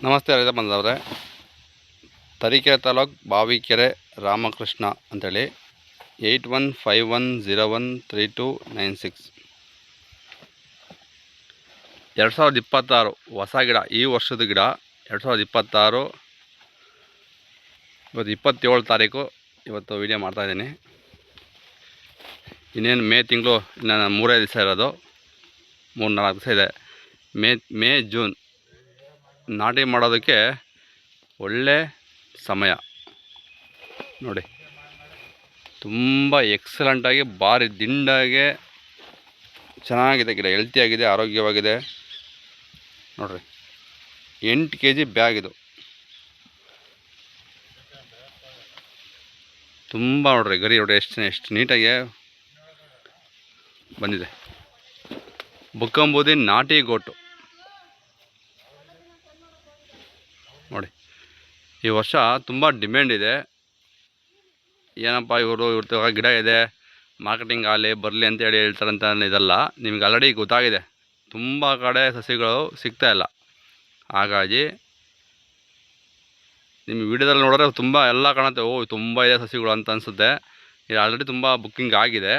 ನಮಸ್ತೆ ರೈತ ಬಂದವರೇ, ತರೀಕೆರೆ ತಾಲೂಕು ಬಾವಿಕೆರೆ ರಾಮಕೃಷ್ಣ ಅಂತೇಳಿ 8151013296 2026 ಹೊಸ ಗಿಡ. ಈ ವರ್ಷದ ಗಿಡ 2026. ಇವತ್ತು 27 ತಾರೀಕು. ಇವತ್ತು ವಿಡಿಯೋ ಮಾಡ್ತಾಯಿದ್ದೀನಿ. ಇನ್ನೇನು ಮೇ ತಿಂಗಳು ಇನ್ನು 3 ದಿವಸ ಇರೋದು, 3-4 ದಿವಸ ಇದೆ. ಮೇ ಜೂನ್ ನಾಟಿ ಮಾಡೋದಕ್ಕೆ ಒಳ್ಳೆ ಸಮಯ ನೋಡಿ. ತುಂಬ ಎಕ್ಸಲೆಂಟಾಗಿ ಭಾರಿ ದಿಂಡಾಗೆ ಚೆನ್ನಾಗಿದೆ ಗಿಡ, ಹೆಲ್ತಿಯಾಗಿದೆ, ಆರೋಗ್ಯವಾಗಿದೆ ನೋಡಿರಿ. 8 kg ಬ್ಯಾಗ್ ಇದು. ತುಂಬ ನೋಡ್ರಿ ಗರಿ ನೋಡಿ ಎಷ್ಟು ನೀಟಾಗಿ ಬಂದಿದೆ. ಬುಕ್ಕಂಬೂದಿ ನಾಟಿ ಗೋಟು ನೋಡಿ. ಈ ವರ್ಷ ತುಂಬ ಡಿಮ್ಯಾಂಡ್ ಇದೆ. ಏನಪ್ಪ ಇವ್ರ ಗಿಡ ಇದೆ, ಮಾರ್ಕೆಟಿಂಗ್ ಆಗಲಿ ಬರಲಿ ಅಂತೇಳಿ ಹೇಳ್ತಾರಂತ ಇದಲ್ಲ. ನಿಮ್ಗೆ ಆಲ್ರೆಡಿ ಗೊತ್ತಾಗಿದೆ, ತುಂಬ ಕಡೆ ಸಸಿಗಳು ಸಿಗ್ತಾಯಿಲ್ಲ. ಹಾಗಾಗಿ ನಿಮ್ಮ ವಿಡಿಯೋದಲ್ಲಿ ನೋಡಿದ್ರೆ ತುಂಬ ಎಲ್ಲ ಕಾಣುತ್ತೆ, ಓ ತುಂಬ ಇದೆ ಸಸಿಗಳು ಅಂತ ಅನಿಸುತ್ತೆ. ಇದು ಆಲ್ರೆಡಿ ತುಂಬ ಬುಕ್ಕಿಂಗ್ ಆಗಿದೆ,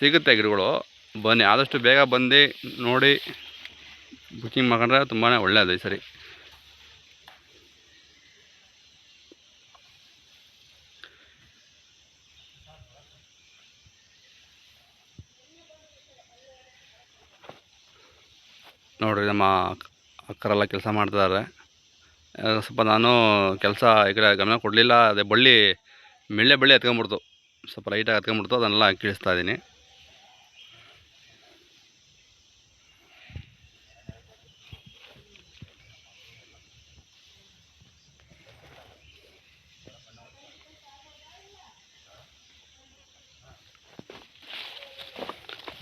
ಸಿಗುತ್ತೆ ಗಿಡಗಳು. ಬನ್ನಿ, ಆದಷ್ಟು ಬೇಗ ಬಂದು ನೋಡಿ ಬುಕ್ಕಿಂಗ್ ಮಾಡ್ಕೊಂಡ್ರೆ ತುಂಬಾ ಒಳ್ಳೆಯದು ಈ ಸರಿ. ನೋಡಿರಿ, ನಮ್ಮ ಅಕ್ಕರೆಲ್ಲ ಕೆಲಸ ಮಾಡ್ತಿದ್ದಾರೆ. ಸ್ವಲ್ಪ ನಾನು ಕೆಲಸ ಈ ಕಡೆ ಗಮನ ಕೊಡಲಿಲ್ಲ. ಅದೇ ಬಳ್ಳಿ ಎತ್ಕೊಂಡ್ಬಿಡ್ತು, ಸ್ವಲ್ಪ ಲೈಟಾಗಿ ಎತ್ಕೊಂಡ್ಬಿಡ್ತು, ಅದನ್ನೆಲ್ಲ ಕೀಳಿಸ್ತಾ ಇದ್ದೀನಿ.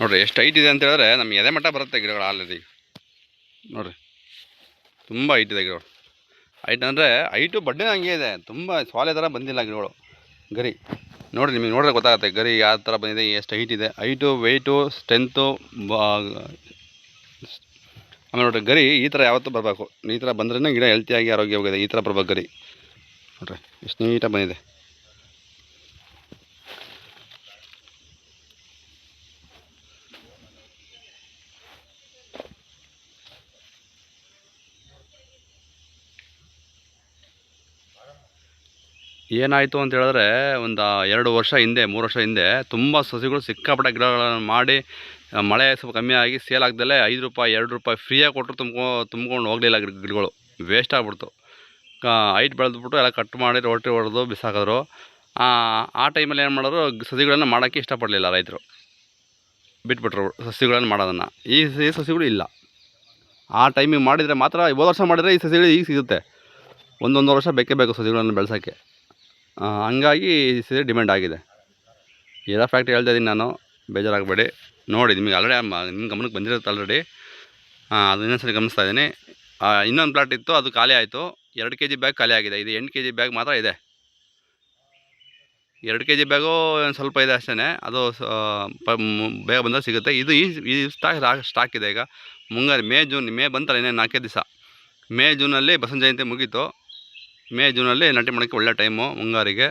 ನೋಡಿರಿ ಎಷ್ಟು ಹೈಟ್ ಇದೆ ಅಂತ ಹೇಳಿದ್ರೆ ನಮ್ಗೆ ಎದೆ ಮಟ್ಟ ಬರುತ್ತೆ ಗಿಡಗಳು ಆಲ್ರೆಡಿ. ನೋಡಿರಿ ತುಂಬ ಹೈಟ್ ಇದೆ ಗಿಡಗಳು. ಹೈಟ್ ಅಂದರೆ ಹೈಟು ಬಡ್ಡೆ ಹಂಗೆ ಇದೆ, ತುಂಬ ಸ್ವಾಲೆ ಥರ ಬಂದಿಲ್ಲ ಗಿಡಗಳು ಗರಿ. ನೋಡಿ, ನಿಮಗೆ ನೋಡಿದ್ರೆ ಗೊತ್ತಾಗುತ್ತೆ ಗರಿ ಯಾವ ಥರ ಬಂದಿದೆ, ಎಷ್ಟು ಹೈಟ್ ಇದೆ. Height, weight, strength. ಆಮೇಲೆ ನೋಡಿರಿ ಗರಿ ಈ ಥರ ಯಾವತ್ತೂ ಬರಬೇಕು. ಈ ಥರ ಬಂದ್ರೇ ಗಿಡ ಹೆಲ್ತಿಯಾಗಿ ಆರೋಗ್ಯವಾಗಿದೆ. ಈ ಥರ ಬರ್ಬೇಕು ಗರಿ. ನೋಡಿರಿ ಎಷ್ಟು ನೀಟಾಗಿ ಬಂದಿದೆ. ಏನಾಯಿತು ಅಂತ ಹೇಳಿದ್ರೆ, ಒಂದು 2 ವರ್ಷ ಹಿಂದೆ, 3 ವರ್ಷ ಹಿಂದೆ ತುಂಬ ಸಸಿಗಳು ಸಿಕ್ಕಾಪಟ್ಟೆ ಗಿಡಗಳನ್ನು ಮಾಡಿ, ಮಳೆ ಸ್ವಲ್ಪ ಕಮ್ಮಿ ಆಗಿ ಸೇಲ್ ಆಗ್ದಲೇ ₹5 ₹2 ಫ್ರೀಯಾಗಿ ಕೊಟ್ಟರು ತುಂಬ್ಕೊಂಡು ಹೋಗಲಿಲ್ಲ. ಗಿಡಗಳು ವೇಸ್ಟ್ ಆಗಿಬಿಡ್ತು. ಹೈಟ್ ಬೆಳೆದ್ಬಿಟ್ಟು ಎಲ್ಲ ಕಟ್ ಮಾಡಿ ರೋಟಿ ಹೊಡೆದು ಬಿಸಾಕಿದ್ರು. ಆ ಟೈಮಲ್ಲಿ ಏನು ಮಾಡೋರು, ಸಸಿಗಳನ್ನು ಮಾಡೋಕ್ಕೆ ಇಷ್ಟಪಡಲಿಲ್ಲ ರೈತರು, ಬಿಟ್ಬಿಟ್ರು ಸಸಿಗಳನ್ನು ಮಾಡೋದನ್ನು. ಈ ಸಸಿಗಳು ಇಲ್ಲ. ಆ ಟೈಮಿಗೆ ಮಾಡಿದರೆ ಮಾತ್ರ, ಹೋದ ವರ್ಷ ಮಾಡಿದರೆ ಈ ಸಸಿಗಳು ಈಗ ಸಿಗುತ್ತೆ. 1-1.5 ವರ್ಷ ಬೇಕೇ ಬೇಕು ಸಸಿಗಳನ್ನು ಬೆಳೆಸೋಕ್ಕೆ. ಹಂಗಾಗಿ ಸಸಿ ಡಿಮ್ಯಾಂಡ್ ಆಗಿದೆ. ಇರೋ ಫ್ಯಾಕ್ಟ್ರಿ ಹೇಳ್ತಾ ಇದ್ದೀನಿ ನಾನು, ಬೇಜಾರಾಗಬೇಡಿ. ನೋಡಿ, ನಿಮಗೆ ಆಲ್ರೆಡಿ ನಿಮ್ಮ ಗಮನಕ್ಕೆ ಬಂದಿರುತ್ತೆ ಆಲ್ರೆಡಿ. ಅದು ಇನ್ನೊಂದ್ಸರಿ ಗಮನಿಸ್ತಾ ಇದ್ದೀನಿ. ಇನ್ನೊಂದು ಪ್ಲಾಟ್ ಇತ್ತು, ಅದು ಖಾಲಿ ಆಯಿತು. 2 kg ಬ್ಯಾಗ್ ಖಾಲಿ ಆಗಿದೆ. ಇದು 8 kg ಬ್ಯಾಗ್ ಮಾತ್ರ ಇದೆ. 2 kg ಬ್ಯಾಗು ಸ್ವಲ್ಪ ಇದೆ ಅಷ್ಟೇ. ಅದು ಬೇಗ ಬಂದಾಗ ಸಿಗುತ್ತೆ. ಇದು ಈ ಸ್ಟಾಕ್ ಇದೆ ಈಗ. ಮುಂಗಾರು ಮೇ ಬಂತಲ್ಲ, ಇನ್ನೇನು 4 ದಿವಸ. ಮೇ ಜೂನಲ್ಲಿ ಬಸವನ ಜಯಂತಿ ಮುಗೀತು. ಮೇ ಜೂನಲ್ಲಿ ನಾಟಿ ಮಾಡೋಕ್ಕೆ ಒಳ್ಳೆ ಟೈಮು ಮುಂಗಾರಿಗೆ.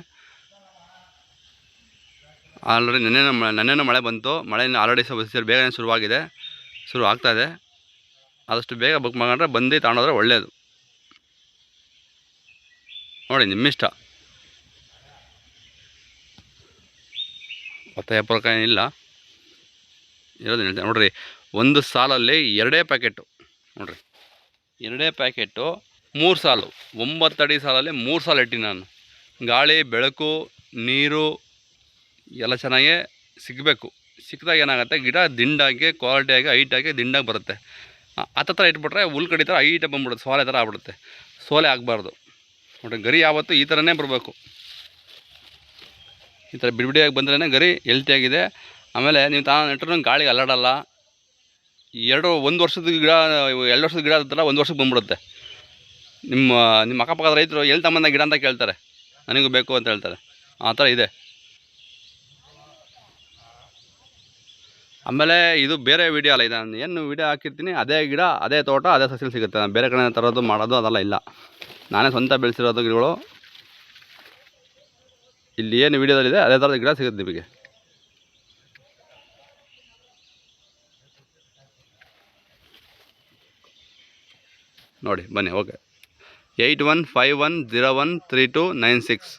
ಆಲ್ರೆಡಿ ನೆನ್ನೆನೂ ಮಳೆ ಬಂತು. ಮಳೆಯಿಂದ ಆಲ್ರೆಡಿ ಸ್ವಲ್ಪ ಬೇಗನೆ ಶುರು ಆಗ್ತಾಯಿದೆ. ಆದಷ್ಟು ಬೇಗ ಬುಕ್ ಮಾಡ್ಕೊಂಡ್ರೆ ಬಂದು ತಗೊಂಡೋದ್ರೆ ಒಳ್ಳೆಯದು. ನೋಡಿ, ನಿಮ್ಮಿಷ್ಟ. ಒತ್ತಾಯ ಪೂರ್ವಕ ಏನಿಲ್ಲ, ಇರೋದು ಹೇಳ್ತೇನೆ ನೋಡಿರಿ. ಒಂದು ಸಾಲಲ್ಲಿ 2 ಪ್ಯಾಕೆಟು ನೋಡಿರಿ, 2 ಪ್ಯಾಕೆಟು 3 ಸಾಲು, 9 ಅಡಿ ಸಾಲಲ್ಲಿ 3 ಸಾಲು ಇಟ್ಟು ನಾನು. ಗಾಳಿ, ಬೆಳಕು, ನೀರು ಎಲ್ಲ ಚೆನ್ನಾಗೇ ಸಿಗಬೇಕು. ಸಿಕ್ಕಿದಾಗ ಏನಾಗುತ್ತೆ, ಗಿಡ ದಿಂಡಾಗಿ, ಕ್ವಾಲಿಟಿಯಾಗಿ, ಹೈಟಾಗಿ ದಿಂಡಾಗಿ ಬರುತ್ತೆ. ಹತ್ರ ಇಟ್ಬಿಟ್ರೆ ಹುಲ್ ಕಡಿ ಥರ ಹೈಟಾಗಿ ಬಂದ್ಬಿಡುತ್ತೆ, ಸೋಲೆ ಥರ ಆಗ್ಬಿಡುತ್ತೆ. ಸೋಲೆ ಆಗಬಾರ್ದು ನೋಡಿ. ಗರಿ ಯಾವತ್ತು ಈ ಥರನೇ ಬರಬೇಕು. ಈ ಥರ ಬಿಡಿಯಾಗಿ ಬಂದ್ರೇ ಗರಿ ಹೆಲ್ತಿಯಾಗಿದೆ. ಆಮೇಲೆ ನೀವು ನೆಟ್ಟರು ಗಾಳಿಗೆ ಅಲ್ಲಾಡಲ್ಲ. 1 ವರ್ಷದ ಗಿಡ, 2 ವರ್ಷದ ಗಿಡ ಥರ 1 ವರ್ಷಕ್ಕೆ ಬಂದ್ಬಿಡುತ್ತೆ. ನಿಮ್ಮ ಅಕ್ಕಪಕ್ಕದ ರೈತರು ಎಲ್ಲಿ ತಮ್ಮನ್ನ ಗಿಡ ಅಂತ ಕೇಳ್ತಾರೆ, ನನಗೂ ಬೇಕು ಅಂತ ಹೇಳ್ತಾರೆ. ಆ ಥರ ಇದೆ. ಆಮೇಲೆ ಇದು ಬೇರೆ ವಿಡಿಯೋ ಅಲ್ಲ, ಇದು ನಾನು ಏನು ವಿಡಿಯೋ ಹಾಕಿರ್ತೀನಿ ಅದೇ ಗಿಡ ಅದೇ ತೋಟ ಅದೇ ಸಸಿಲು ಸಿಗುತ್ತೆ. ನಾನು ಬೇರೆ ಕಡೆ ತರೋದು ಮಾಡೋದು ಅದೆಲ್ಲ ಇಲ್ಲ, ನಾನೇ ಸ್ವಂತ ಬೆಳೆಸಿರೋದು ಗಿಡಗಳು. ಇಲ್ಲಿ ಏನು ವಿಡಿಯೋದಲ್ಲಿದೆ ಅದೇ ಥರದ ಗಿಡ ಸಿಗುತ್ತೆ ನಿಮಗೆ. ನೋಡಿ ಬನ್ನಿ. ಓಕೆ, 8151013296.